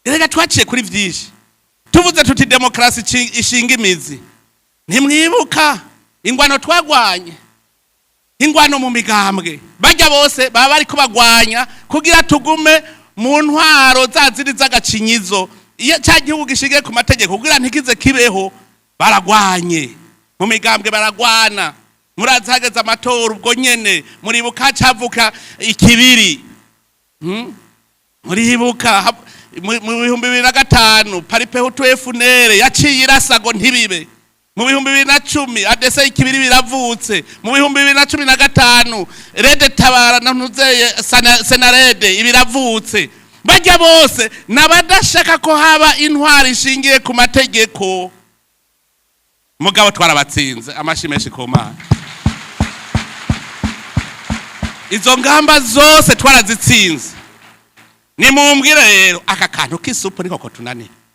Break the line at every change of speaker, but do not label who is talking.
rega twaciye kuri vyinshi tuvuze tuti demokrasi ishinga imizi ntimwibuka ingwano twagwanye ingwano mu migambwe bajya bose baba bari kubagwanya kugira tugume mu ntwaro zaziri z'agacinyizo iyo cya gihugu gishingiye ku mategeko kugira ntikize kibeho baragwanye mu migambwe baragwana murazi hageze amatora ubwo nyene muribuka cavuka ikibiri muribuka mu 2005 paripeho FNL yaciye irasago ntibibe mu 2010 adese ikibiri biravutse mu 2015 RED-Tabara CNARED ibiravutse bajya bose nabadashaka ko haba intwari ishingiye ku mategeko mugabo twarabatsinze amashimeshi ku Mana izo ngamba zose twarazitsinze nimumbwire rero aka kantu k'isupu niko ko tunaniye